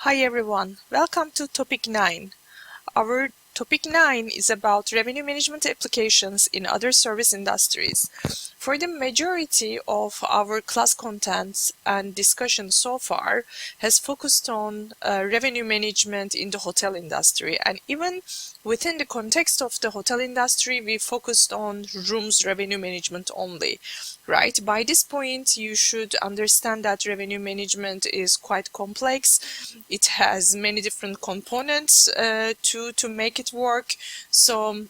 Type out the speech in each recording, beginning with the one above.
Hi everyone, welcome to Topic 9. Our Topic 9 is about revenue management applications in other service industries. For the majority of our class contents and discussion so far has focused on revenue management in the hotel industry, and even within the context of the hotel industry we focused on rooms revenue management only. Right? By this point, you should understand that revenue management is quite complex. It has many different components to make it work. So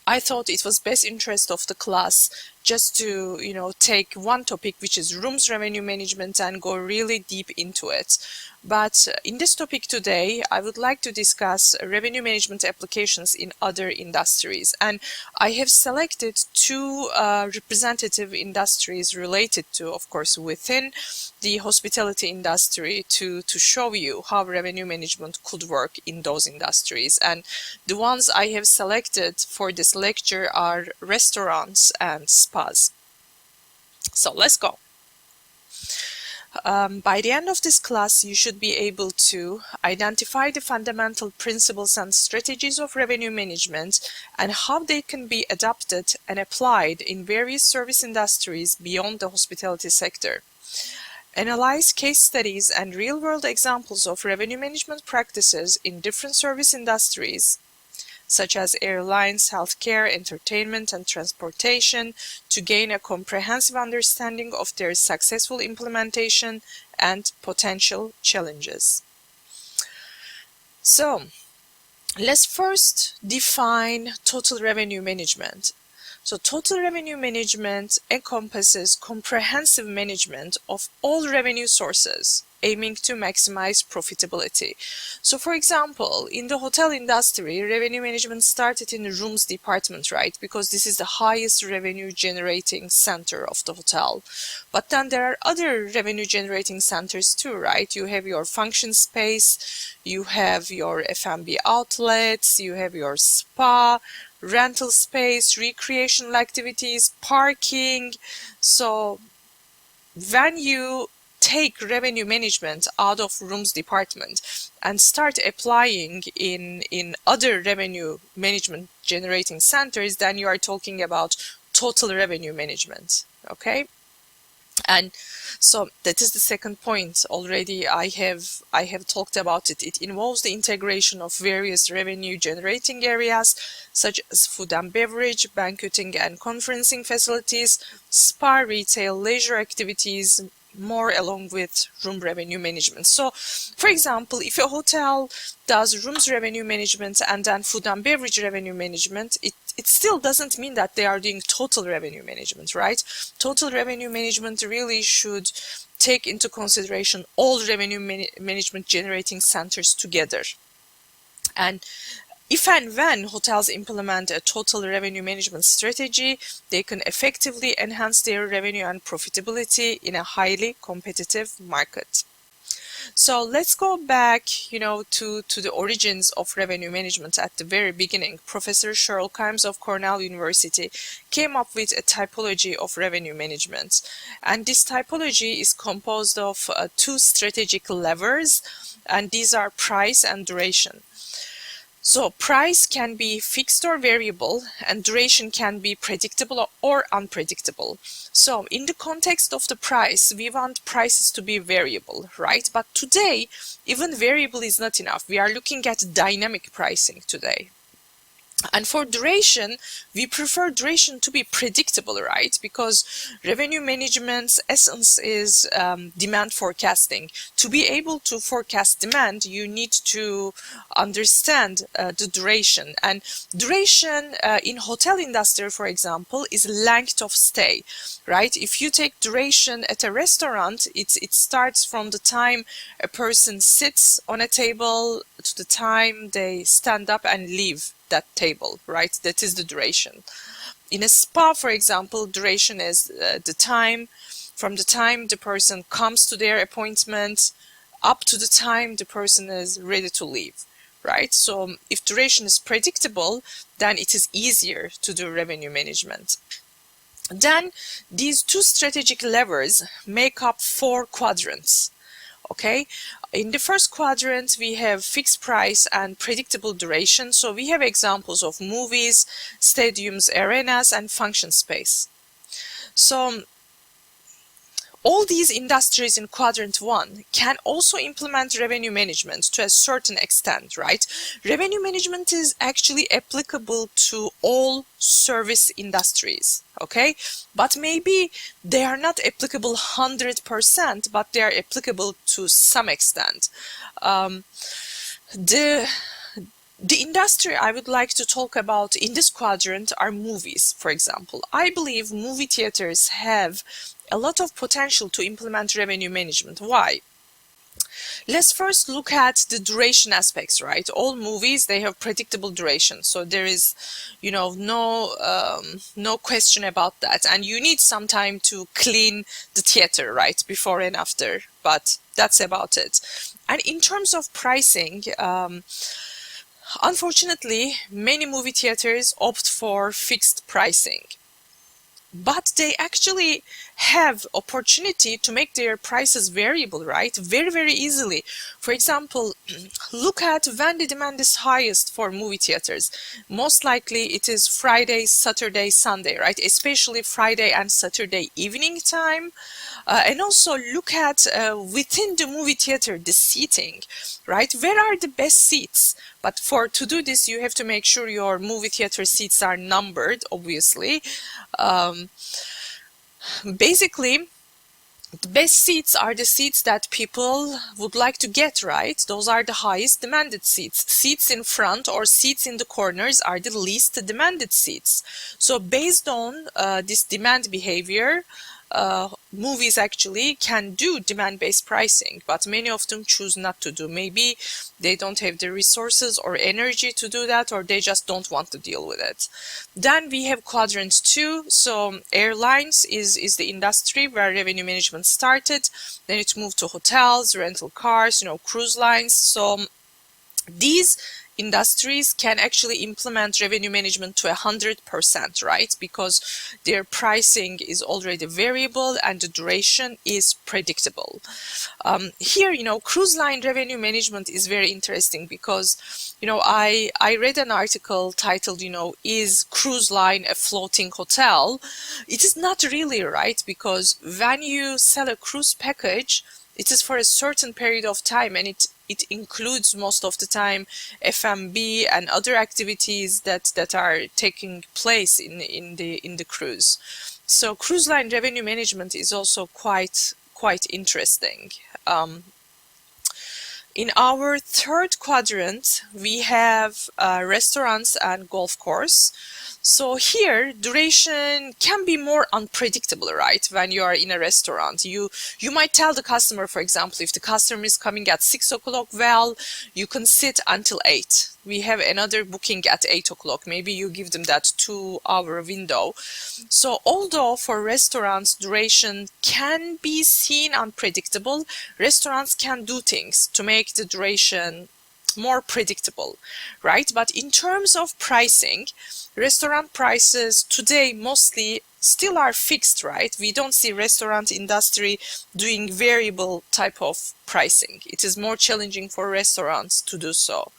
I thought it was best interest of the class just to, take one topic, which is rooms revenue management, and go really deep into it. But in this topic today, I would like to discuss revenue management applications in other industries. And I have selected two representative industries related to, of course, within the hospitality industry to show you how revenue management could work in those industries. And the ones I have selected for this lecture are restaurants and spas. So let's go. By the end of this class, you should be able to identify the fundamental principles and strategies of revenue management and how they can be adopted and applied in various service industries beyond the hospitality sector. Analyze case studies and real-world examples of revenue management practices in different service industries, such as airlines, healthcare, entertainment, and transportation, to gain a comprehensive understanding of their successful implementation and potential challenges. So, let's first define total revenue management. So total revenue management encompasses comprehensive management of all revenue sources, aiming to maximize profitability. So for example, in the hotel industry, revenue management started in the rooms department, right? Because this is the highest revenue generating center of the hotel. But then there are other revenue generating centers too, right? You have your function space, you have your F&B outlets, you have your spa, rental space, recreational activities, parking. So when you take revenue management out of rooms department and start applying in other revenue management generating centers, then you are talking about total revenue management. Okay? And so that is the second point. Already I have talked about it. It involves the integration of various revenue generating areas such as food and beverage, banqueting and conferencing facilities, spa, retail, leisure activities, more along with room revenue management. So, for example, if a hotel does rooms revenue management and then food and beverage revenue management, it still doesn't mean that they are doing total revenue management, right? Total revenue management really should take into consideration all revenue management generating centers together. And if and when hotels implement a total revenue management strategy, they can effectively enhance their revenue and profitability in a highly competitive market. So let's go back, to the origins of revenue management at the very beginning. Professor Sherlock Holmes of Cornell University came up with a typology of revenue management. And this typology is composed of two strategic levers, and these are price and duration. So price can be fixed or variable, and duration can be predictable or unpredictable. So in the context of the price, we want prices to be variable, right? But today, even variable is not enough. We are looking at dynamic pricing today. And for duration, we prefer duration to be predictable, right? Because revenue management's essence is demand forecasting. To be able to forecast demand, you need to understand the duration. And duration in hotel industry, for example, is length of stay, right? If you take duration at a restaurant, it starts from the time a person sits on a table to the time they stand up and leave that table, right? That is the duration. In a spa, for example, duration is the time from the time the person comes to their appointment up to the time the person is ready to leave, right? So if duration is predictable, then it is easier to do revenue management. Then these two strategic levers make up four quadrants. Okay, in the first quadrant we have fixed price and predictable duration. So we have examples of movies, stadiums, arenas, and function space. So all these industries in quadrant 1 can also implement revenue management to a certain extent, right? Revenue management is actually applicable to all service industries, okay? But maybe they are not applicable 100%, but they are applicable to some extent. The industry I would like to talk about in this quadrant are movies, for example. I believe movie theaters have a lot of potential to implement revenue management. Why? Let's first look at the duration aspects, right? All movies, they have predictable duration. So there is, no question about that. And you need some time to clean the theater, right? Before and after, but that's about it. And in terms of pricing, unfortunately, many movie theaters opt for fixed pricing, but they actually have opportunity to make their prices variable, right? Very, very easily. For example, look at when the demand is highest for movie theaters. Most likely it is Friday, Saturday, Sunday, right? Especially Friday and Saturday evening time. And also look at within the movie theater, the seating, right? Where are the best seats? But to do this, you have to make sure your movie theater seats are numbered, obviously. Basically, the best seats are the seats that people would like to get, right? Those are the highest demanded seats. Seats in front or seats in the corners are the least demanded seats. So based on this demand behavior, movies actually can do demand-based pricing, but many of them choose not to do. Maybe they don't have the resources or energy to do that, or they just don't want to deal with it. Then we have quadrant 2. So airlines is the industry where revenue management started. Then it moved to hotels, rental cars, cruise lines. So these industries can actually implement revenue management to 100%, right? Because their pricing is already variable and the duration is predictable. Here, cruise line revenue management is very interesting because, I read an article titled, is cruise line a floating hotel? It is not really, right? Because when you sell a cruise package, it is for a certain period of time, and it includes most of the time F&B and other activities that are taking place in the cruise. So cruise line revenue management is also quite interesting. In our third quadrant, we have restaurants and golf course. So here, duration can be more unpredictable, right? When you are in a restaurant, you might tell the customer, for example, if the customer is coming at 6 o'clock, well, you can sit until 8. We have another booking at 8 o'clock. Maybe you give them that 2-hour window. So although for restaurants, duration can be seen unpredictable, restaurants can do things to make the duration more predictable, right? But in terms of pricing, restaurant prices today mostly still are fixed, right? We don't see restaurant industry doing variable type of pricing. It is more challenging for restaurants to do so.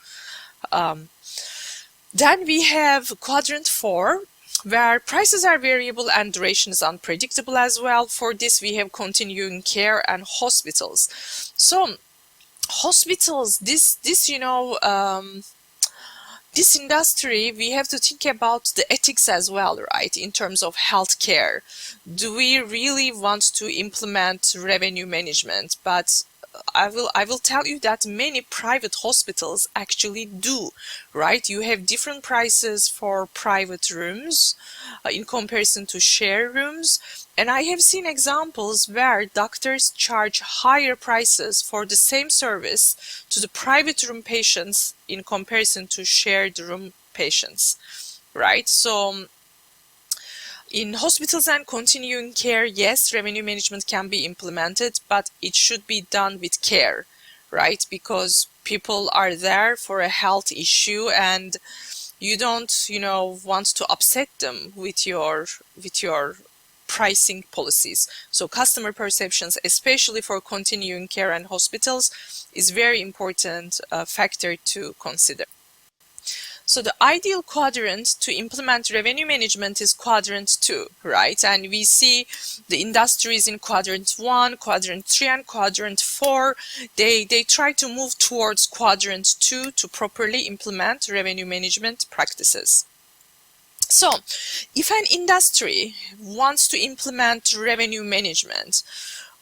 Then we have quadrant 4, where prices are variable and duration is unpredictable as well. For this, we have continuing care and hospitals. So hospitals, this industry, we have to think about the ethics as well, right? In terms of healthcare, do we really want to implement revenue management? But I will tell you that many private hospitals actually do, right? You have different prices for private rooms in comparison to share rooms. And I have seen examples where doctors charge higher prices for the same service to the private room patients in comparison to shared room patients, right? So in hospitals and continuing care, yes, revenue management can be implemented, but it should be done with care, right? Because people are there for a health issue, and you don't, want to upset them with your pricing policies. So customer perceptions, especially for continuing care and hospitals, is very important factor to consider. So the ideal quadrant to implement revenue management is quadrant 2, right? And we see the industries in quadrant 1, quadrant 3, and quadrant 4. They try to move towards quadrant 2 to properly implement revenue management practices. So if an industry wants to implement revenue management,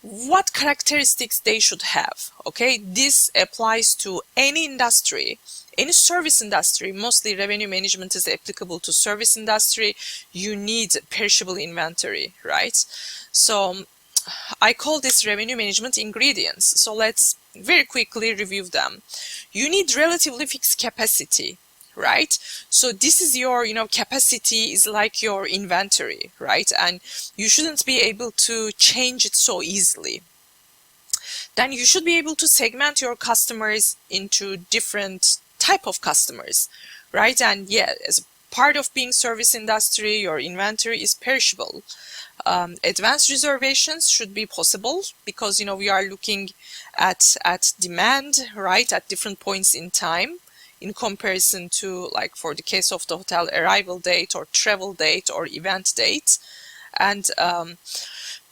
what characteristics they should have? Okay, this applies to any industry, any service industry. Mostly revenue management is applicable to service industry. You need perishable inventory, right? So I call this revenue management ingredients. So let's very quickly review them. You need relatively fixed capacity, right? So this is your, capacity is like your inventory, right? And you shouldn't be able to change it so easily. Then you should be able to segment your customers into different type of customers, right? And yeah, as part of being service industry, your inventory is perishable. Advanced reservations should be possible because, we are looking at demand, right, at different points in time, in comparison to, like, for the case of the hotel, arrival date or travel date or event date. And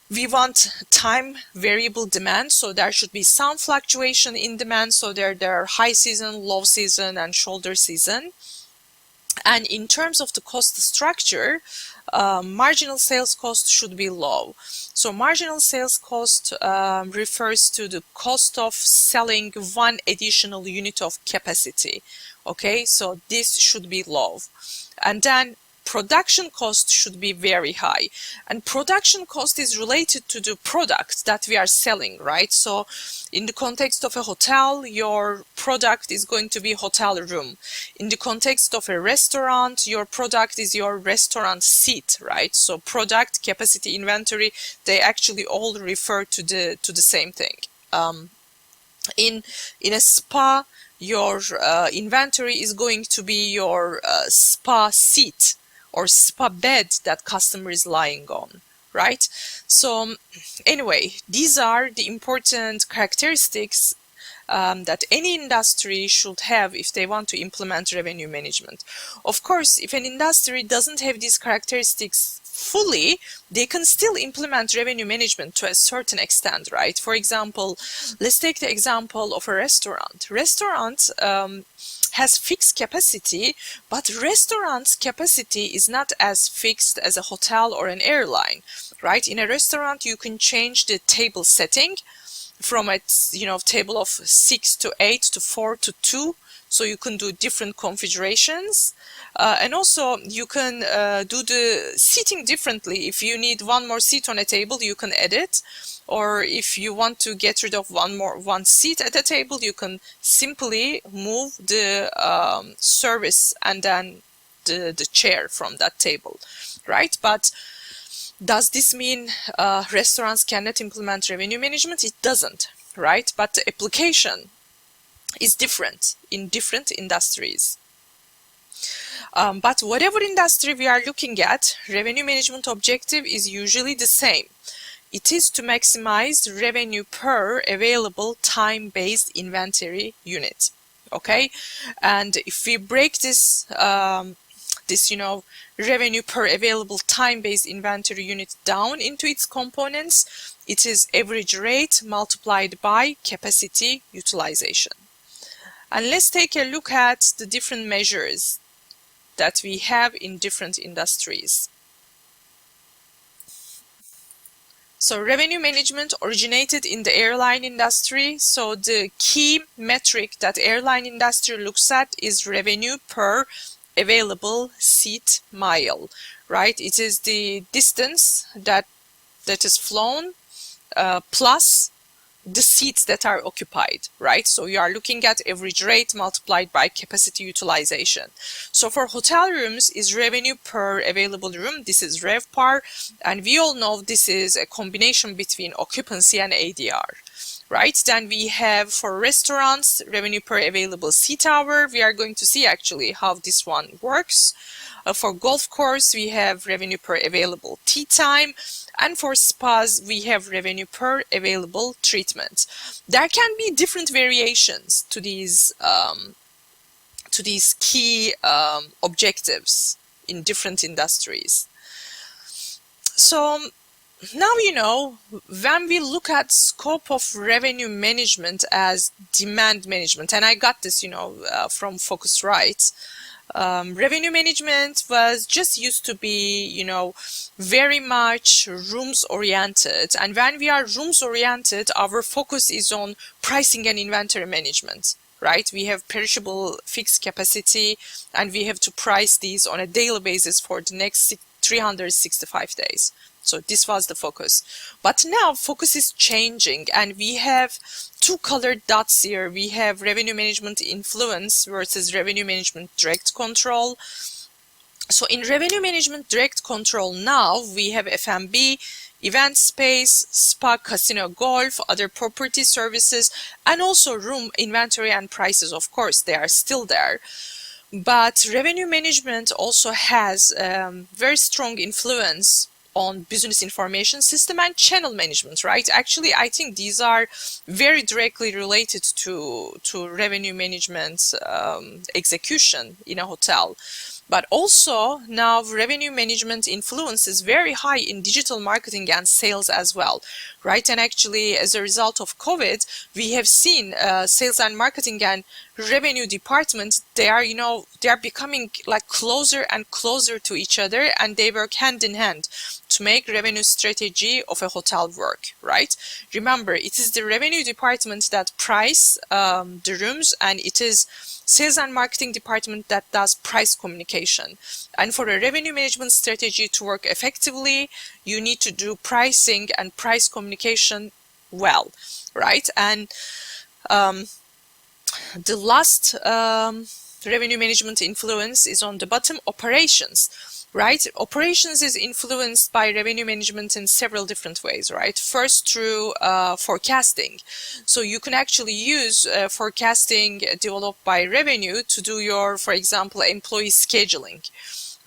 we want time variable demand, so there should be some fluctuation in demand. So there are high season, low season, and shoulder season. And in terms of the cost structure, marginal sales cost should be low. So marginal sales cost refers to the cost of selling one additional unit of capacity. Okay, so this should be low. And then production cost should be very high. And production cost is related to the product that we are selling, right? So in the context of a hotel, your product is going to be hotel room. In the context of a restaurant, your product is your restaurant seat, right? So product, capacity, inventory, they actually all refer to the same thing. In a spa, your inventory is going to be your spa seat or spa bed that customer is lying on, right? So anyway, these are the important characteristics that any industry should have if they want to implement revenue management. Of course, if an industry doesn't have these characteristics fully, they can still implement revenue management to a certain extent, right? For example, let's take the example of a restaurant. Restaurant has fixed capacity, but restaurant's capacity is not as fixed as a hotel or an airline, right? In a restaurant, you can change the table setting from a table of 6 to 8 to 4 to 2. So you can do different configurations, and also you can do the seating differently. If you need one more seat on a table, you can add it, or if you want to get rid of one seat at a table, you can simply move the service and then the chair from that table, right? But does this mean restaurants cannot implement revenue management? It doesn't, right? But the application is different in different industries. But whatever industry we are looking at, revenue management objective is usually the same. It is to maximize revenue per available time-based inventory unit. Okay, and if we break this revenue per available time-based inventory unit down into its components, it is average rate multiplied by capacity utilization. And let's take a look at the different measures that we have in different industries. So revenue management originated in the airline industry. So the key metric that airline industry looks at is revenue per available seat mile, right? It is the distance that is flown plus the seats that are occupied, right? So you are looking at average rate multiplied by capacity utilization. So for hotel rooms is revenue per available room. This is RevPAR, and we all know this is a combination between occupancy and ADR, right? Then we have for restaurants revenue per available seat hour. We are going to see actually how this one works. For golf course, we have revenue per available tee time, and for spas, we have revenue per available treatment. There can be different variations to these key objectives in different industries. So now you know, when we look at scope of revenue management as demand management, and I got this, from Focusrite. Revenue management was just used to be, very much rooms oriented. And when we are rooms oriented, our focus is on pricing and inventory management, right? We have perishable fixed capacity, and we have to price these on a daily basis for the next 365 days. So this was the focus. But now focus is changing, and we have two colored dots here. We have revenue management influence versus revenue management direct control. So in revenue management direct control now, we have F&B, event space, spa, casino, golf, other property services, and also room inventory and prices. Of course, they are still there. But revenue management also has very strong influence on business information system and channel management, right? Actually, I think these are very directly related to revenue management execution in a hotel. But also now revenue management influence is very high in digital marketing and sales as well, right? And actually, as a result of COVID, we have seen sales and marketing and revenue departments, they are becoming like closer and closer to each other, and they work hand in hand to make revenue strategy of a hotel work, right? Remember, it is the revenue department that price the rooms, and it is sales and marketing department that does price communication. And for a revenue management strategy to work effectively, you need to do pricing and price communication well, right? And the last revenue management influence is on the bottom, operations. Right? Operations is influenced by revenue management in several different ways, right? First, through forecasting. So you can actually use forecasting developed by revenue to do your, for example, employee scheduling,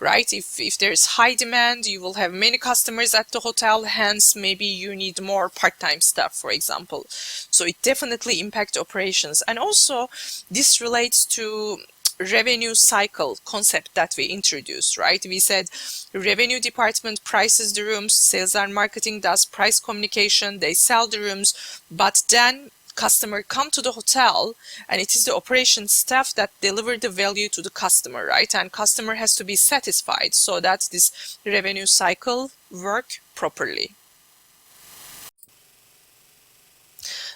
right? If there's high demand, you will have many customers at the hotel, hence maybe you need more part-time staff, for example. So it definitely impacts operations. And also, this relates to revenue cycle concept that we introduced, right? We said revenue department prices the rooms, sales and marketing does price communication, they sell the rooms, but then customer come to the hotel, and it is the operations staff that deliver the value to the customer, right? And customer has to be satisfied so that this revenue cycle work properly.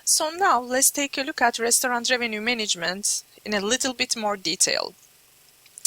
So now let's take a look at restaurant revenue management in a little bit more detail.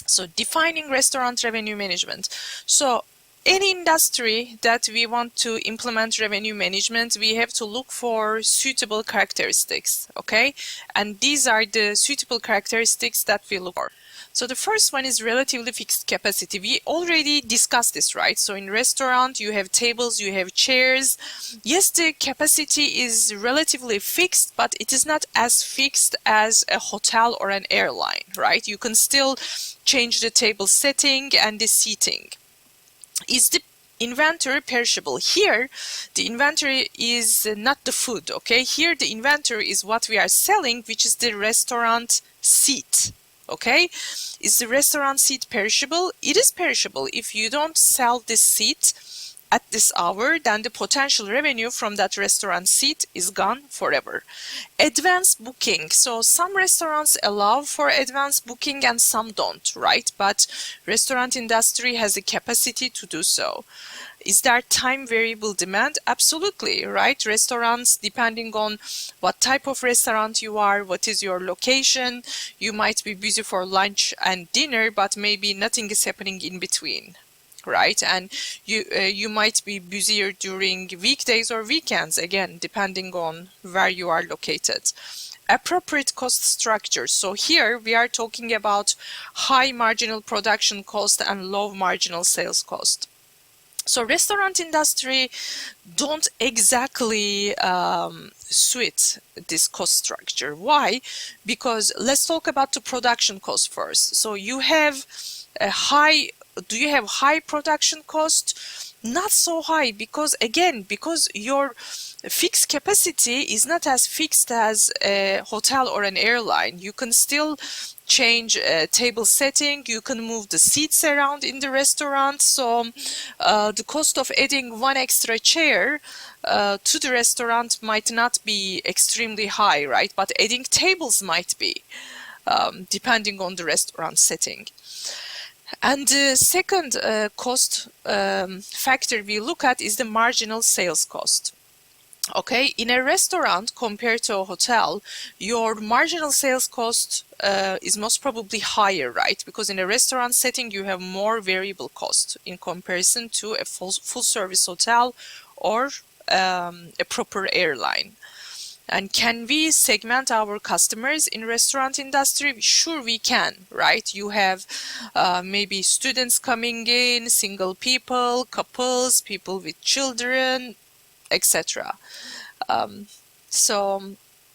So defining restaurant revenue management. So any industry that we want to implement revenue management, we have to look for suitable characteristics, okay? And these are the suitable characteristics that we look for. So the first one is relatively fixed capacity. We already discussed this, right? So in restaurant, you have tables, you have chairs. Yes, the capacity is relatively fixed, but it is not as fixed as a hotel or an airline, right? You can still change the table setting and the seating. Is the inventory perishable? Here, the inventory is not the food, okay? Here, the inventory is what we are selling, which is the restaurant seat. Okay, is the restaurant seat perishable? It is perishable. If you don't sell this seat at this hour, then the potential revenue from that restaurant seat is gone forever. Advanced booking. So some restaurants allow for advanced booking and some don't, right? But restaurant industry has the capacity to do so. Is there time variable demand? Absolutely, right? Restaurants, depending on what type of restaurant you are, what is your location, you might be busy for lunch and dinner, but maybe nothing is happening in between, right? And you might be busier during weekdays or weekends, again, depending on where you are located. Appropriate cost structure. So here we are talking about high marginal production cost and low marginal sales cost. So restaurant industry don't exactly suit this cost structure. Why? Because let's talk about the production cost first. So you have a high do you have high production cost? Not so high, because again, because your fixed capacity is not as fixed as a hotel or an airline. You can still change table setting, you can move the seats around in the restaurant. So the cost of adding one extra chair to the restaurant might not be extremely high, right? But adding tables might be, depending on the restaurant setting. And the second cost factor we look at is the marginal sales cost. Okay, in a restaurant compared to a hotel, your marginal sales cost is most probably higher, right? Because in a restaurant setting, you have more variable cost in comparison to a full service hotel or a proper airline. And can we segment our customers in restaurant industry? Sure we can, right? You have maybe students coming in, single people, couples, people with children, etc. So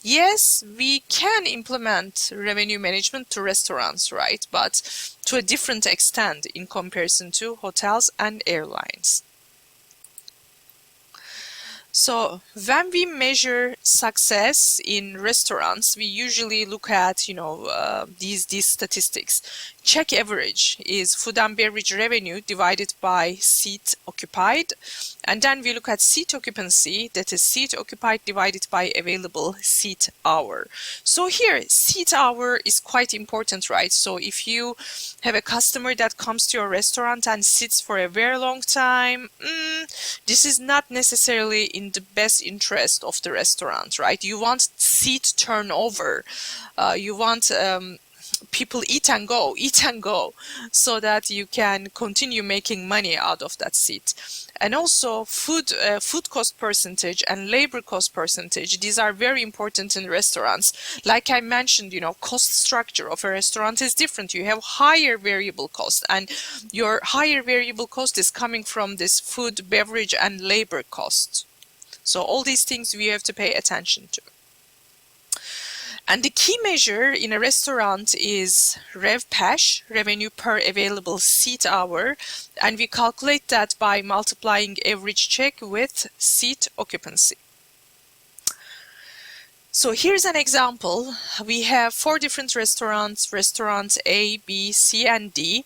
yes, we can implement revenue management to restaurants, right? But to a different extent in comparison to hotels and airlines. So when we measure success in restaurants, we usually look at, these statistics. Check average is food and beverage revenue divided by seat occupied. And then we look at seat occupancy, that is seat occupied divided by available seat hour. So here, seat hour is quite important, right? So if you have a customer that comes to your restaurant and sits for a very long time, this is not necessarily in the best interest of the restaurant, right? You want seat turnover. You want people eat and go, so that you can continue making money out of that seat. And also food cost percentage and labor cost percentage, these are very important in restaurants. Like I mentioned, cost structure of a restaurant is different. You have higher variable cost, and your higher variable cost is coming from this food, beverage, and labor cost. So all these things we have to pay attention to. And the key measure in a restaurant is RevPAS, revenue per available seat hour, and we calculate that by multiplying average check with seat occupancy. So here's an example. We have 4 different restaurants, restaurants A, B, C, and D.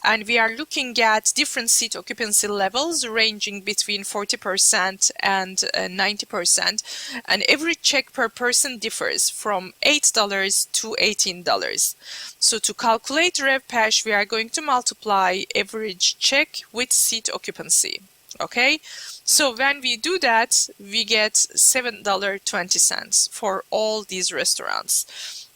And we are looking at different seat occupancy levels ranging between 40% and 90%. And every check per person differs from $8 to $18. So to calculate RevPAS, we are going to multiply average check with seat occupancy. Okay, so when we do that, we get $7.20 for all these restaurants.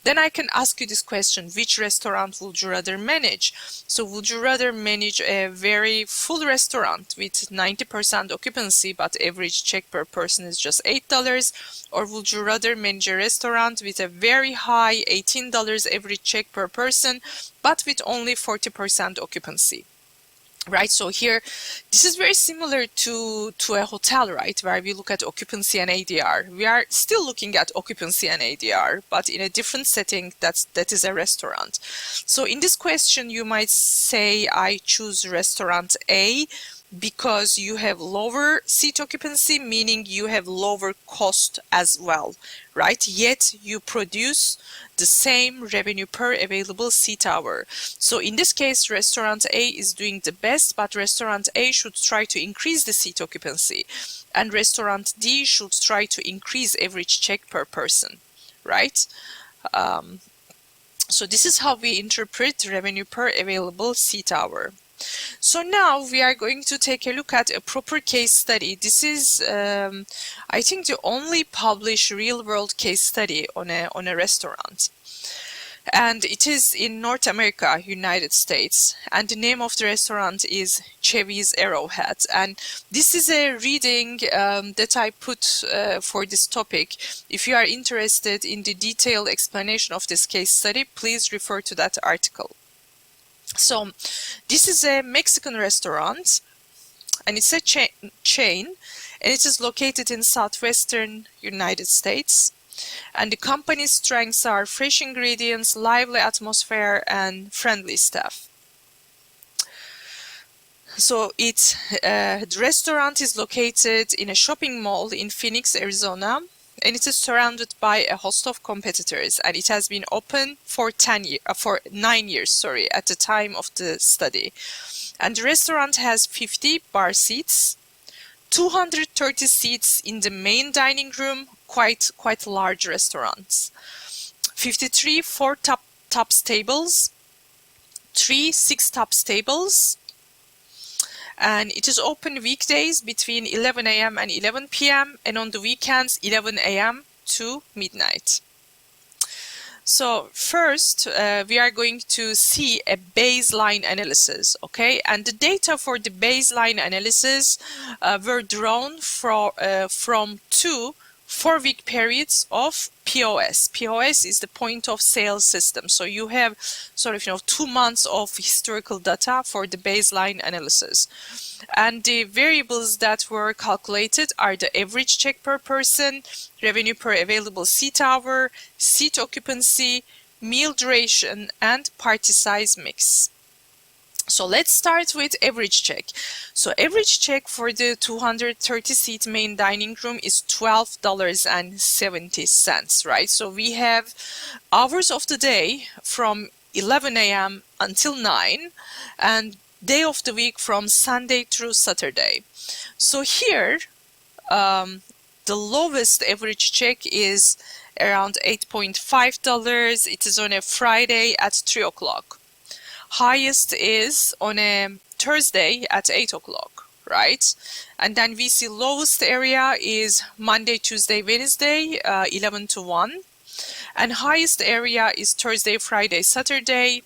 Then I can ask you this question: which restaurant would you rather manage? So would you rather manage a very full restaurant with 90% occupancy but average check per person is just $8? Or would you rather manage a restaurant with a very high $18 average check per person but with only 40% occupancy? Right, so here, this is very similar to a hotel, right, where we look at occupancy and ADR. We are still looking at occupancy and ADR, but in a different setting that is a restaurant. So in this question, you might say, I choose restaurant A because you have lower seat occupancy, meaning you have lower cost as well, right? Yet you produce the same revenue per available seat hour. So in this case, restaurant A is doing the best, but restaurant A should try to increase the seat occupancy, and restaurant D should try to increase average check per person, right? So this is how we interpret revenue per available seat hour. So now we are going to take a look at a proper case study. This is, I think, the only published real-world case study on a restaurant. And it is in North America, United States. And the name of the restaurant is Chevy's Arrowhead. And this is a reading that I put for this topic. If you are interested in the detailed explanation of this case study, please refer to that article. So this is a Mexican restaurant, and it's a chain, and it is located in southwestern United States. And the company's strengths are fresh ingredients, lively atmosphere, and friendly staff. So the restaurant is located in a shopping mall in Phoenix, Arizona, and it is surrounded by a host of competitors, and it has been open for 9 years, sorry, at the time of the study. And the restaurant has 50 bar seats, 230 seats in the main dining room, quite large restaurants, 53 four-tops tables, 3 six-tops tables, and it is open weekdays between 11 a.m. and 11 p.m. and on the weekends 11 a.m. to midnight. So first, we are going to see a baseline analysis, okay? And the data for the baseline analysis were drawn from 2 4-week periods of POS. POS is the point of sale system. So you have sort of 2 months of historical data for the baseline analysis. And the variables that were calculated are the average check per person, revenue per available seat hour, seat occupancy, meal duration, and party size mix. So let's start with average check. So average check for the 230-seat main dining room is $12.70, right? So we have hours of the day from 11 a.m. until 9, and day of the week from Sunday through Saturday. So here, the lowest average check is around $8.5. It is on a Friday at 3 o'clock. Highest is on a Thursday at 8 o'clock, right? And then we see lowest area is Monday, Tuesday, Wednesday, 11 to 1. And highest area is Thursday, Friday, Saturday,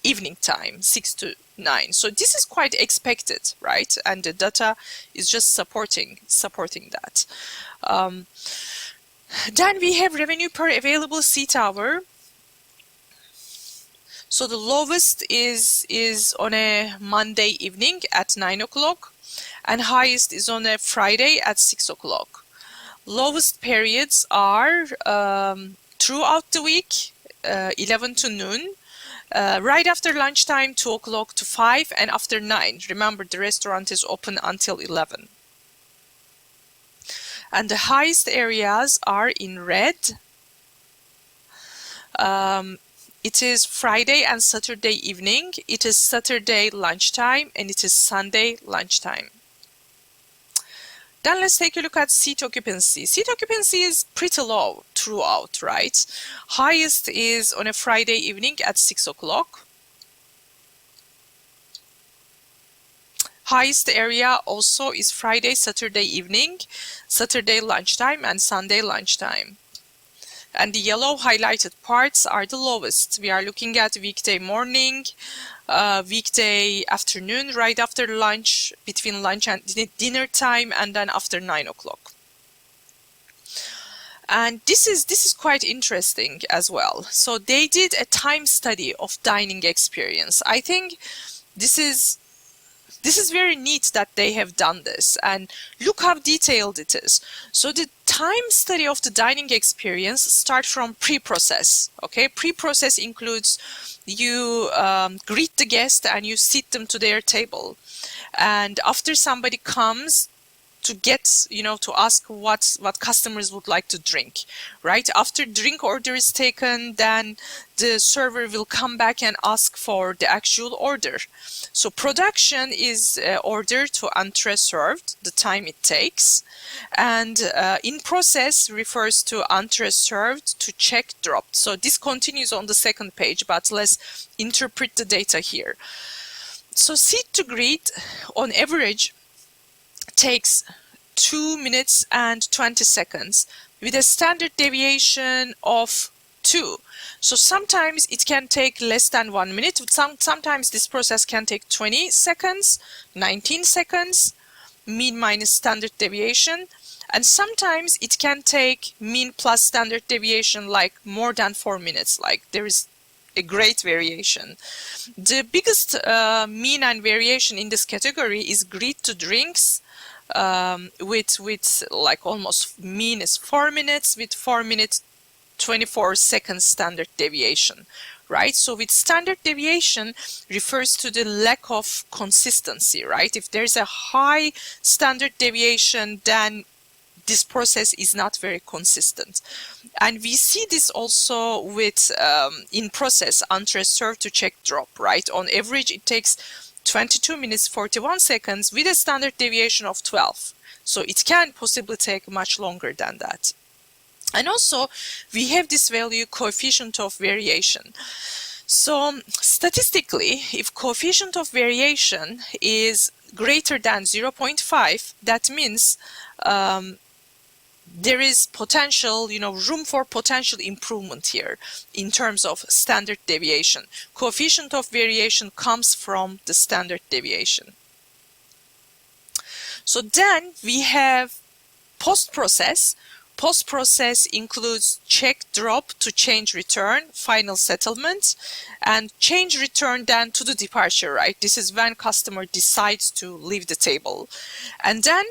evening time, 6 to 9. So this is quite expected, right? And the data is just supporting that. Then we have revenue per available seat hour. So the lowest is on a Monday evening at 9 o'clock, and highest is on a Friday at 6 o'clock. Lowest periods are throughout the week, 11 to noon, right after lunchtime, 2 o'clock to 5, and after 9. Remember, the restaurant is open until 11. And the highest areas are in red. It is Friday and Saturday evening, it is Saturday lunchtime, and it is Sunday lunchtime. Then let's take a look at seat occupancy. Seat occupancy is pretty low throughout, right? Highest is on a Friday evening at 6 o'clock. Highest area also is Friday, Saturday evening, Saturday lunchtime, and Sunday lunchtime. And the yellow highlighted parts are the lowest. We are looking at weekday morning, weekday afternoon, right after lunch, between lunch and dinner time, and then after 9 o'clock. And this is quite interesting as well. So they did a time study of dining experience. I think this is very neat that they have done this, and look how detailed it is. So the time study of the dining experience start from pre-process. Okay, pre-process includes you greet the guest and you sit them to their table, and after somebody comes to get, to ask what customers would like to drink, right? After drink order is taken, then the server will come back and ask for the actual order. So production is order to entree served, the time it takes, and in process refers to entree served to check dropped. So this continues on the second page, but let's interpret the data here. So seat to greet on average takes 2 minutes and 20 seconds with a standard deviation of 2. So sometimes it can take less than 1 minute. Sometimes this process can take 20 seconds, 19 seconds, mean minus standard deviation. And sometimes it can take mean plus standard deviation like more than 4 minutes. Like there is a great variation. The biggest mean and variation in this category is greet to drinks, with like almost mean is 4 minutes with 4 minutes 24 seconds standard deviation, right? So with standard deviation refers to the lack of consistency, right? If there's a high standard deviation, then this process is not very consistent. And we see this also with in process enter serve to check drop, right? On average, it takes 22 minutes 41 seconds with a standard deviation of 12. So it can possibly take much longer than that. And also, we have this value coefficient of variation. So statistically, if coefficient of variation is greater than 0.5, that means there is potential, room for potential improvement here in terms of standard deviation. Coefficient of variation comes from the standard deviation. So then we have post-process. Post-process includes check drop to change return, final settlement, and change return then to the departure, right? This is when customer decides to leave the table. And then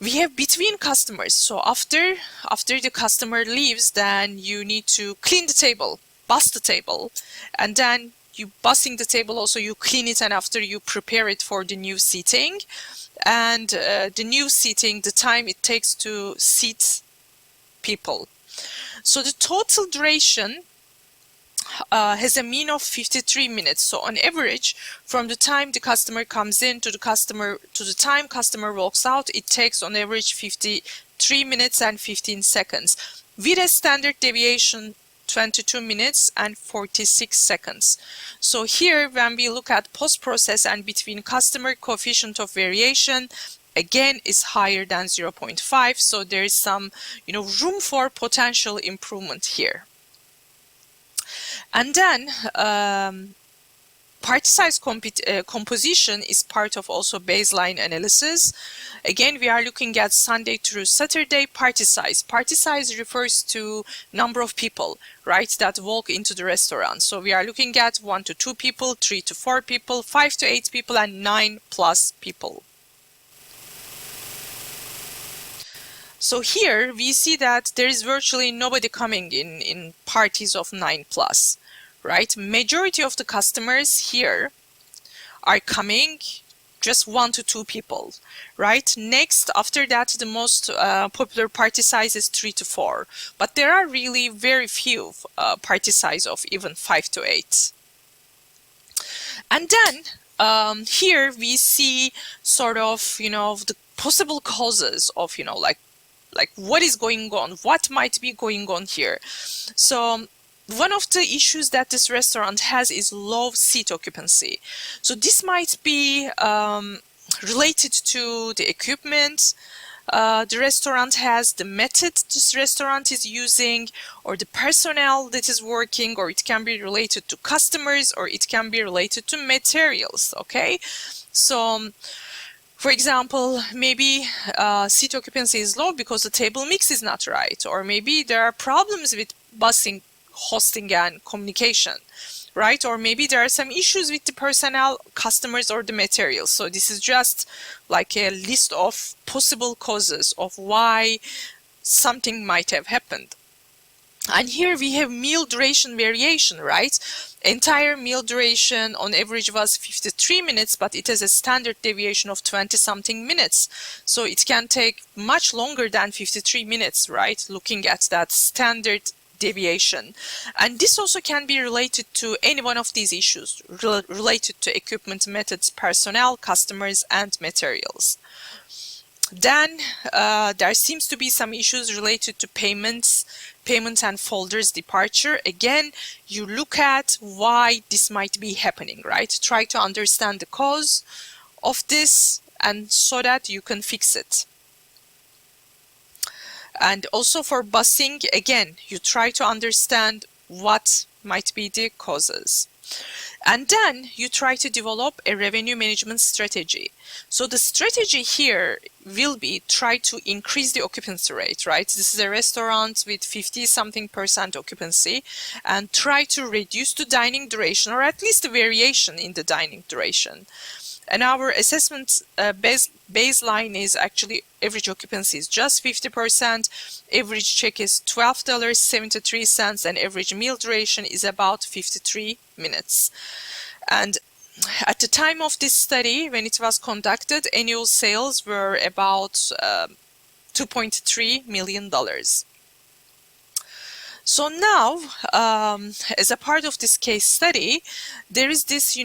we have between customers. So after the customer leaves, then you need to clean the table, bus the table, and then you bussing the table also, you clean it, and after you prepare it for the new seating. And the new seating, the time it takes to seat people. So the total duration has a mean of 53 minutes. So on average, from the time the customer comes in to the time customer walks out, it takes on average 53 minutes and 15 seconds. With a standard deviation 22 minutes and 46 seconds. So here, when we look at post-process and between customer, coefficient of variation again is higher than 0.5. So there is some, room for potential improvement here. And then party size composition is part of also baseline analysis. Again, we are looking at Sunday through Saturday party size. Party size refers to number of people, right, that walk into the restaurant. So we are looking at 1 to 2 people, 3 to 4 people, 5 to 8 people, and 9+ people. So here we see that there is virtually nobody coming in parties of 9+, right? Majority of the customers here are coming just 1 to 2 people, right? Next, after that, the most popular party size is 3 to 4, but there are really very few party size of even 5 to 8. And then here we see sort of, the possible causes of, like what is going on, what might be going on here. So one of the issues that this restaurant has is low seat occupancy. So this might be related to the equipment the restaurant has, the method this restaurant is using, or the personnel that is working, or it can be related to customers, or it can be related to materials, okay? So for example, maybe seat occupancy is low because the table mix is not right, or maybe there are problems with busing, hosting, and communication, right? Or maybe there are some issues with the personnel, customers, or the materials. So this is just like a list of possible causes of why something might have happened. And here we have meal duration variation, right? Entire meal duration on average was 53 minutes, but it has a standard deviation of 20-something minutes. So it can take much longer than 53 minutes, right? Looking at that standard deviation. And this also can be related to any one of these issues, related to equipment, methods, personnel, customers, and materials. Then there seems to be some issues related to payments and folders departure. Again, you look at why this might be happening, right? Try to understand the cause of this, and so that you can fix it. And also for busing, again, you try to understand what might be the causes. And then you try to develop a revenue management strategy. So the strategy here will be try to increase the occupancy rate, right? This is a restaurant with 50-something% occupancy, and try to reduce the dining duration, or at least the variation in the dining duration. And our assessment baseline is actually average occupancy is just 50%, average check is $12.73, and average meal duration is about 53 minutes. And at the time of this study, when it was conducted, annual sales were about $2.3 million. So now, as a part of this case study, there is this,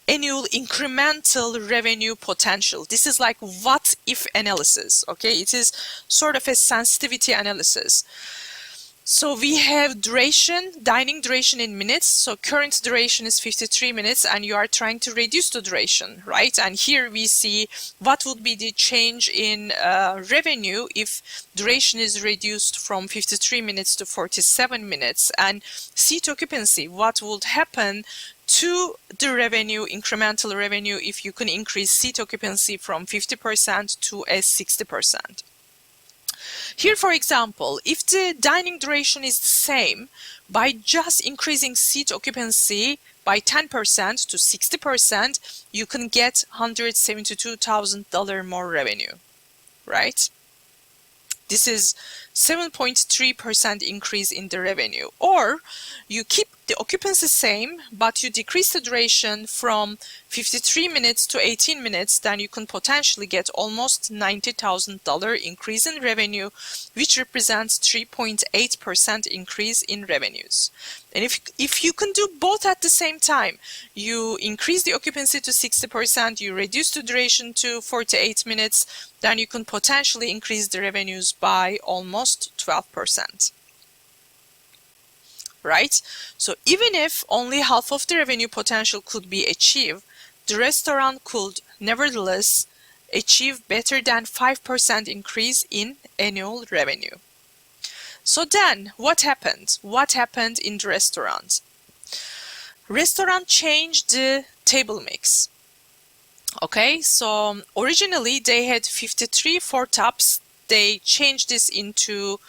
annual incremental revenue potential. This is like what if analysis, okay? It is sort of a sensitivity analysis. So we have duration, dining duration in minutes. So current duration is 53 minutes and you are trying to reduce the duration, right? And here we see what would be the change in revenue if duration is reduced from 53 minutes to 47 minutes. And seat occupancy, what would happen to the revenue, incremental revenue, if you can increase seat occupancy from 50% to a 60%. Here, for example, if the dining duration is the same, by just increasing seat occupancy by 10% to 60%, you can get $172,000 more revenue, right? This is 7.3% increase in the revenue. Or you keep the occupancy same, but you decrease the duration from 53 minutes to 18 minutes, then you can potentially get almost $90,000 increase in revenue, which represents 3.8% increase in revenues. And if you can do both at the same time, you increase the occupancy to 60%, you reduce the duration to 48 minutes, then you can potentially increase the revenues by almost 12%. Right? So even if only half of the revenue potential could be achieved, the restaurant could nevertheless achieve better than 5% increase in annual revenue. So then, what happened? What happened in the restaurant? Restaurant changed the table mix. Okay, so originally they had 53 four-tops. They changed this into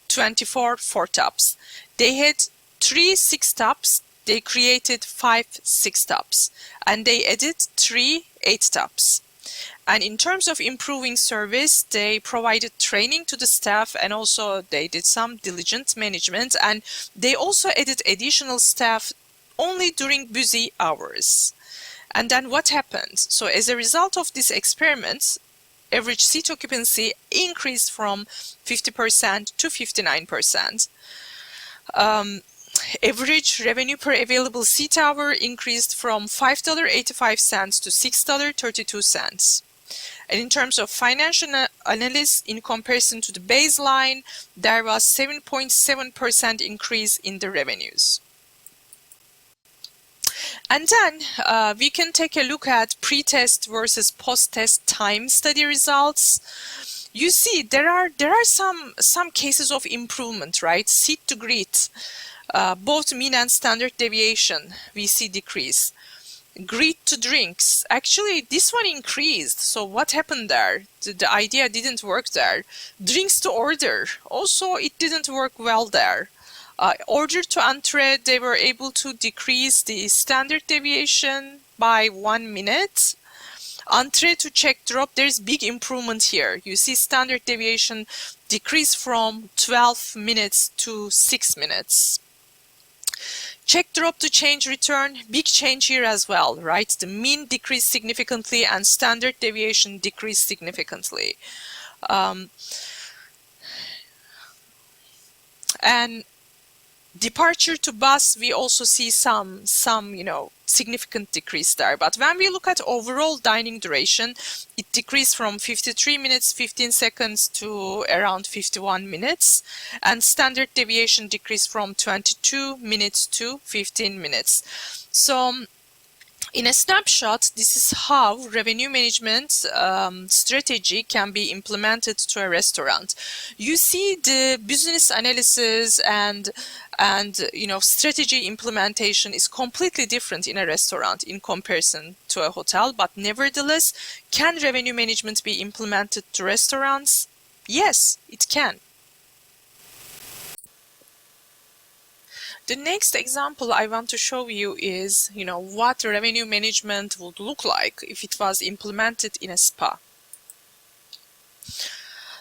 24 four-tops. They had 3 six-tops. They created 5 six-tops. And they added 3 eight-tops. And in terms of improving service, they provided training to the staff, and also they did some diligent management, and they also added additional staff only during busy hours. And then what happened? So as a result of this experiment, average seat occupancy increased from 50% to 59%. Average revenue per available seat hour increased from $5.85 to $6.32. And in terms of financial analysis, in comparison to the baseline, there was 7.7% increase in the revenues. And then we can take a look at pre-test versus post-test time study results. You see, there are some cases of improvement, right? Seat to greet, both mean and standard deviation, we see decrease. Greet to drinks, actually this one increased. So what happened there? The idea didn't work there. Drinks to order, also it didn't work well there. Order to entree, they were able to decrease the standard deviation by 1 minute. Entree to check drop, there's big improvement here. You see standard deviation decrease from 12 minutes to 6 minutes. Check drop to change return, big change here as well, right? The mean decreased significantly and standard deviation decreased significantly. And departure to bus, we also see some significant decrease there. But when we look at overall dining duration, it decreased from 53 minutes 15 seconds to around 51 minutes, and standard deviation decreased from 22 minutes to 15 minutes. So in a snapshot, this is how revenue management strategy can be implemented to a restaurant. You see the business analysis and strategy implementation is completely different in a restaurant in comparison to a hotel, but nevertheless, can revenue management be implemented to restaurants? Yes, it can. The next example I want to show you is, what revenue management would look like if it was implemented in a spa.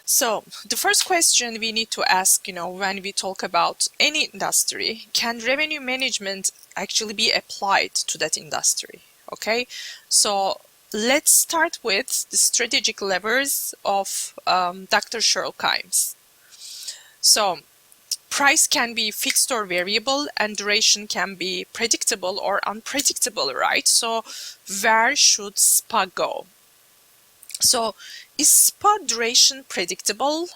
So the first question we need to ask, when we talk about any industry, can revenue management actually be applied to that industry? Okay, so let's start with the strategic levers of Dr. Sherlock Himes. So price can be fixed or variable, and duration can be predictable or unpredictable, right? So where should spa go? So is spa duration predictable?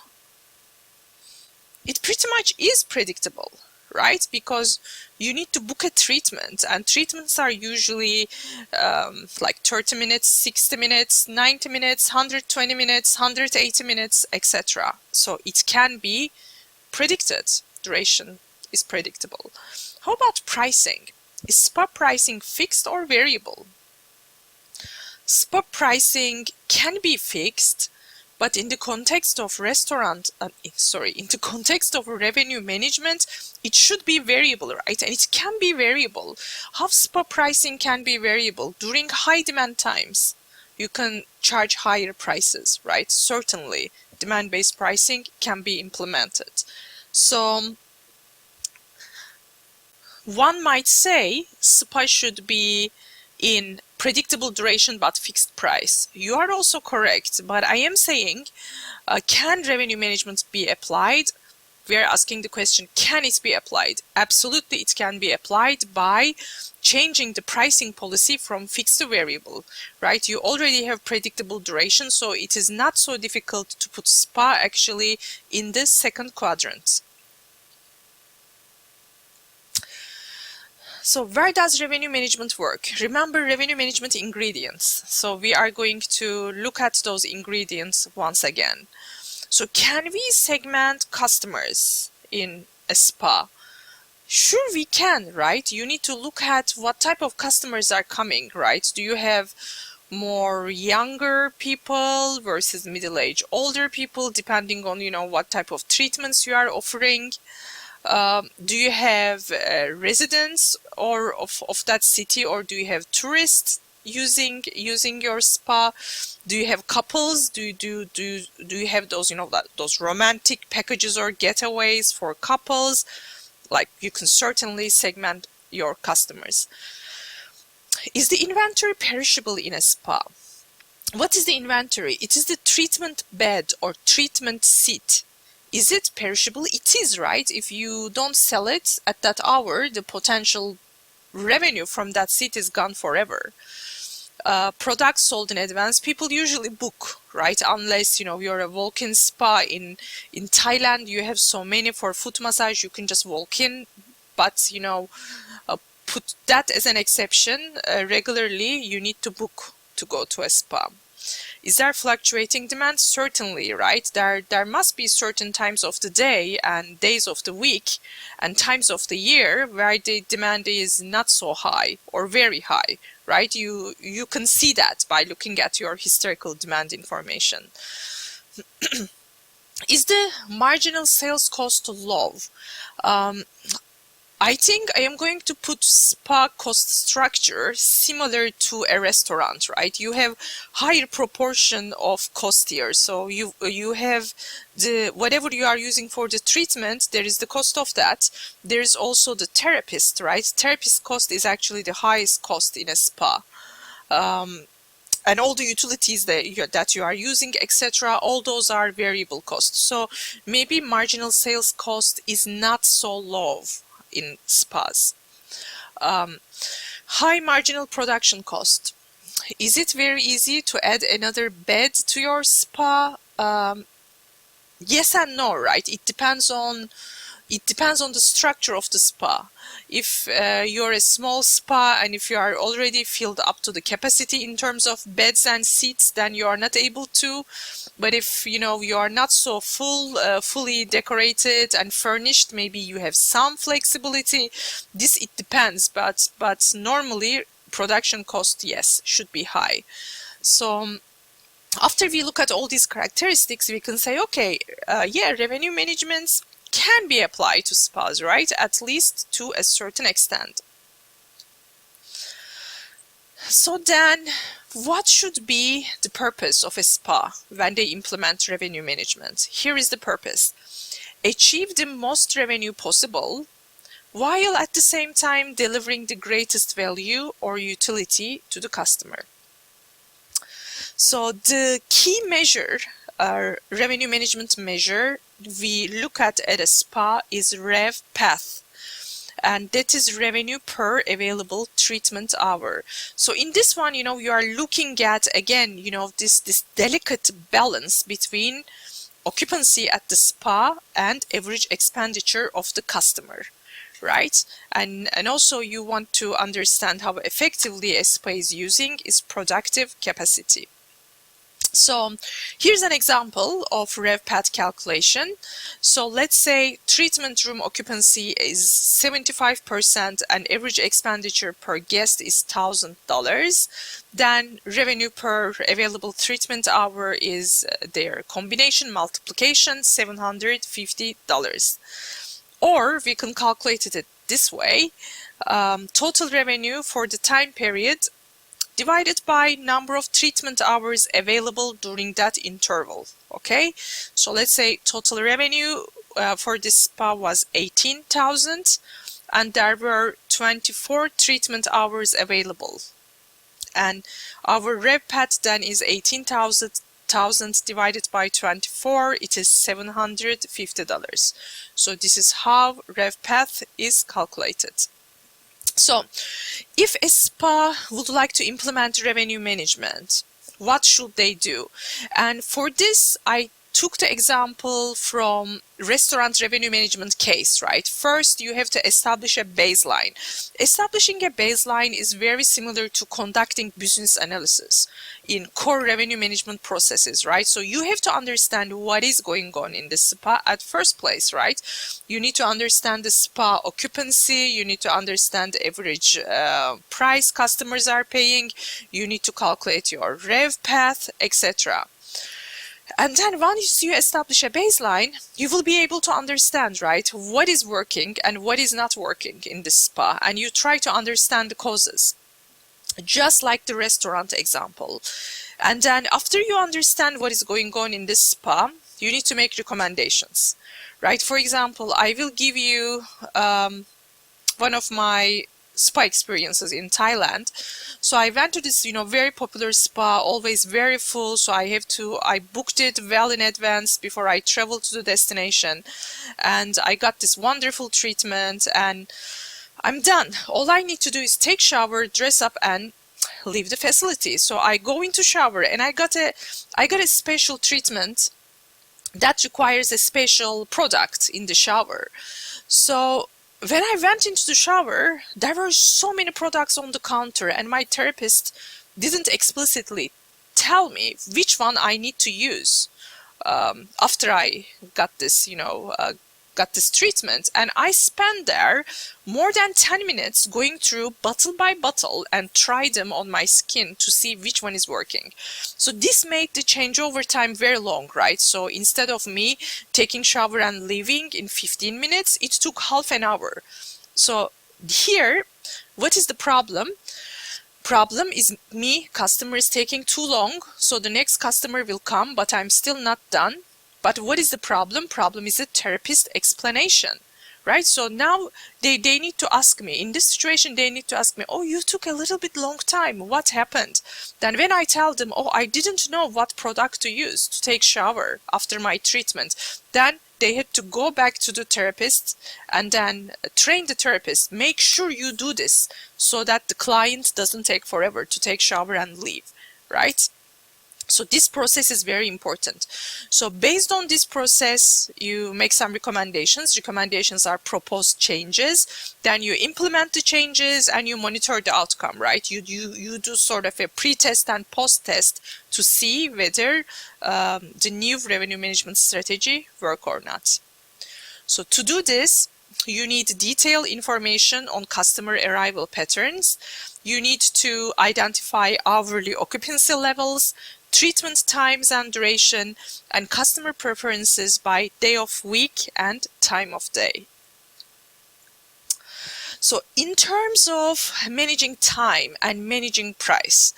It pretty much is predictable, right? Because you need to book a treatment, and treatments are usually like 30 minutes, 60 minutes, 90 minutes, 120 minutes, 180 minutes, etc. So it can be predicted. Duration is predictable. How about pricing? Is spa pricing fixed or variable? Spa pricing can be fixed, but in the context of in the context of revenue management, it should be variable, right? And it can be variable. How spa pricing can be variable? During high demand times, you can charge higher prices, right? Certainly, demand-based pricing can be implemented. So one might say spa should be in predictable duration but fixed price. You are also correct, but I am saying, can revenue management be applied? We are asking the question, can it be applied? Absolutely, it can be applied by changing the pricing policy from fixed to variable, right? You already have predictable duration, so it is not so difficult to put spa actually in the second quadrant. So where does revenue management work? Remember revenue management ingredients. So we are going to look at those ingredients once again. So can we segment customers in a spa? Sure we can, right? You need to look at what type of customers are coming, right? Do you have more younger people versus middle-aged older people, depending on, what type of treatments you are offering? Do you have residents or of that city, or do you have tourists using your spa? Do you have couples? Do you have those those romantic packages or getaways for couples? Like, you can certainly segment your customers. Is the inventory perishable in a spa? What is the inventory? It is the treatment bed or treatment seat. Is it perishable? It is, right? If you don't sell it at that hour, the potential revenue from that seat is gone forever. Products sold in advance, people usually book, right? Unless you're a walk-in spa in Thailand, you have so many for foot massage, you can just walk in. But put that as an exception. Regularly you need to book to go to a spa. Is there fluctuating demand? Certainly, right? There must be certain times of the day and days of the week and times of the year where the demand is not so high or very high, right? You can see that by looking at your historical demand information. Is the marginal sales cost low? I think I am going to put spa cost structure similar to a restaurant, right? You have higher proportion of cost here. So you have the whatever you are using for the treatment, there is the cost of that. There is also the therapist, right? Therapist cost is actually the highest cost in a spa. And all the utilities that you are using, etc., all those are variable costs. So maybe marginal sales cost is not so low in spas. High marginal production cost. Is it very easy to add another bed to your spa? Yes and no, right? It depends on the structure of the spa. If you're a small spa and if you are already filled up to the capacity in terms of beds and seats, then you are not able to. But if you are not so fully decorated and furnished, maybe you have some flexibility. It depends, but normally production cost, yes, should be high. So after we look at all these characteristics, we can say, okay, yeah, revenue management can be applied to spas, right? At least to a certain extent. So then, what should be the purpose of a spa when they implement revenue management? Here is the purpose. Achieve the most revenue possible while at the same time delivering the greatest value or utility to the customer. So the key measure, revenue management measure we look at a spa is RevPAT, and that is revenue per available treatment hour. So in this one, you are looking at, again, this delicate balance between occupancy at the spa and average expenditure of the customer, right? And also you want to understand how effectively a spa is using its productive capacity. So here's an example of RevPAT calculation. So let's say treatment room occupancy is 75% and average expenditure per guest is $1,000. Then revenue per available treatment hour is their combination multiplication, $750. Or we can calculate it this way. Total revenue for the time period divided by number of treatment hours available during that interval. Okay, so let's say total revenue for this spa was 18,000 and there were 24 treatment hours available, and our RevPAT then is 18,000 divided by 24, it is $750. So this is how RevPAT is calculated. So, if a spa would like to implement revenue management, what should they do? And for this, I took the example from restaurant revenue management case, right? First, you have to establish a baseline. Establishing a baseline is very similar to conducting business analysis in core revenue management processes, right? So you have to understand what is going on in the spa at first place, right? You need to understand the spa occupancy, you need to understand the average price customers are paying, you need to calculate your RevPAT, etc. And then once you establish a baseline, you will be able to understand, right, what is working and what is not working in the spa, and you try to understand the causes, just like the restaurant example. And then after you understand what is going on in this spa, you need to make recommendations, right? For example, I will give you one of my spa experiences in Thailand. So I went to this, very popular spa, always very full. So I booked it well in advance before I traveled to the destination. And I got this wonderful treatment and I'm done. All I need to do is take shower, dress up and leave the facility. So I go into shower and I got a special treatment that requires a special product in the shower. So when I went into the shower, there were so many products on the counter and my therapist didn't explicitly tell me which one I need to use after I got this, got this treatment. And I spent there more than 10 minutes going through bottle by bottle and try them on my skin to see which one is working. So this made the changeover time very long, right? So instead of me taking shower and leaving in 15 minutes, it took half an hour. So here, what is the problem? Problem is customer is taking too long, so the next customer will come, but I'm still not done. But what is the problem? Problem is a therapist explanation, right? So now they need to ask me, in this situation, they need to ask me, oh, you took a little bit long time. What happened? Then when I tell them, oh, I didn't know what product to use to take shower after my treatment, then they had to go back to the therapist and then train the therapist. Make sure you do this so that the client doesn't take forever to take shower and leave, right? So this process is very important. So based on this process, you make some recommendations. Recommendations are proposed changes. Then you implement the changes and you monitor the outcome, right? You do sort of a pre-test and post-test to see whether the new revenue management strategy work or not. So to do this, you need detailed information on customer arrival patterns. You need to identify hourly occupancy levels, treatment times and duration, and customer preferences by day of week and time of day. So in terms of managing time and managing price,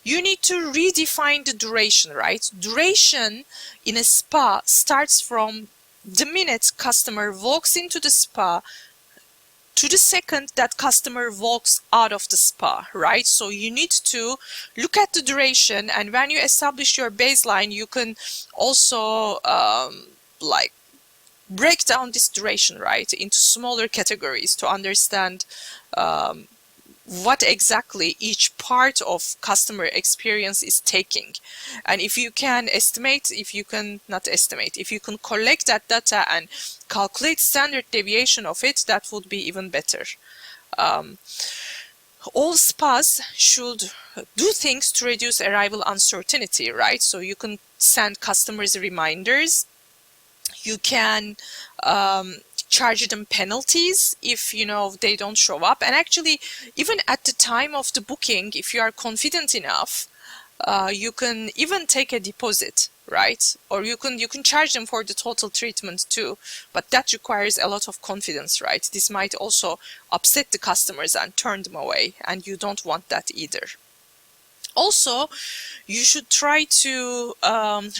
you need to redefine the duration, right? Duration in a spa starts from the minute customer walks into the spa to the second that customer walks out of the spa, right? So you need to look at the duration, and when you establish your baseline, you can also like break down this duration, right, into smaller categories to understand what exactly each part of customer experience is taking. And if you can estimate, if you can collect that data and calculate standard deviation of it, that would be even better. All spas should do things to reduce arrival uncertainty, right? So you can send customers reminders, you can charge them penalties if they don't show up, and actually even at the time of the booking, if you are confident enough, you can even take a deposit, right? Or you can charge them for the total treatment too, but that requires a lot of confidence, right? This might also upset the customers and turn them away, and you don't want that either. Also, you should try to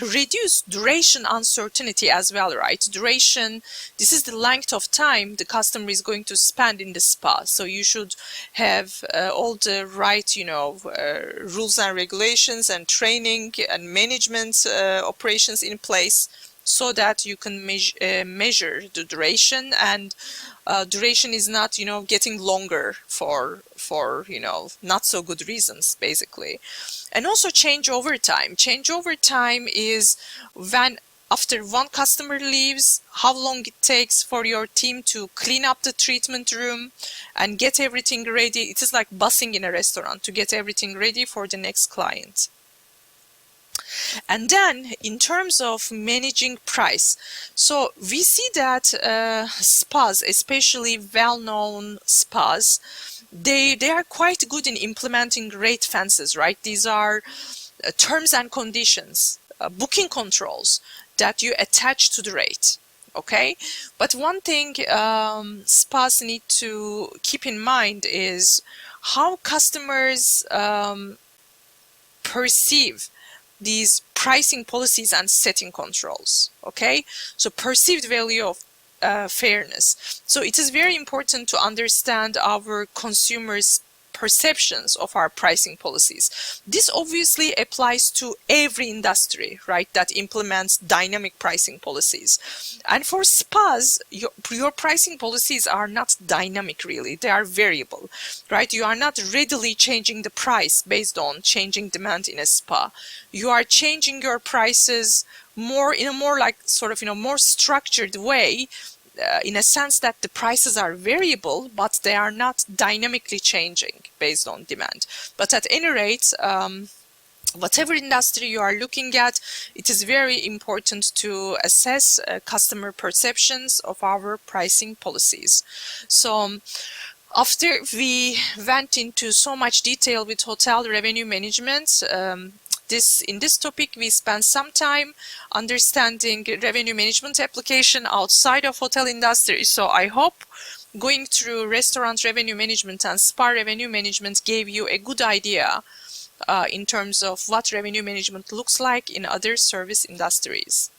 reduce duration uncertainty as well, right? Duration, this is the length of time the customer is going to spend in the spa. So you should have all the right, rules and regulations and training and management operations in place, so that you can measure the duration, and duration is not getting longer for not so good reasons, basically. And also changeover time. Changeover time is when after one customer leaves, how long it takes for your team to clean up the treatment room and get everything ready. It is like bussing in a restaurant to get everything ready for the next client. And then in terms of managing price, so we see that spas, especially well-known spas, they are quite good in implementing rate fences, right? These are terms and conditions, booking controls that you attach to the rate. Okay, but one thing spas need to keep in mind is how customers perceive these pricing policies and setting controls. Okay, so perceived value of fairness. So it is very important to understand our consumers' perceptions of our pricing policies. This obviously applies to every industry, right, that implements dynamic pricing policies. And for spas, your pricing policies are not dynamic, really. They are variable, right? You are not readily changing the price based on changing demand in a spa. You are changing your prices in a more like more structured way, in a sense that the prices are variable, but they are not dynamically changing based on demand. But at any rate, whatever industry you are looking at, it is very important to assess customer perceptions of our pricing policies. So after we went into so much detail with hotel revenue management, in this topic we spent some time understanding revenue management application outside of hotel industry. So I hope going through restaurant revenue management and spa revenue management gave you a good idea in terms of what revenue management looks like in other service industries.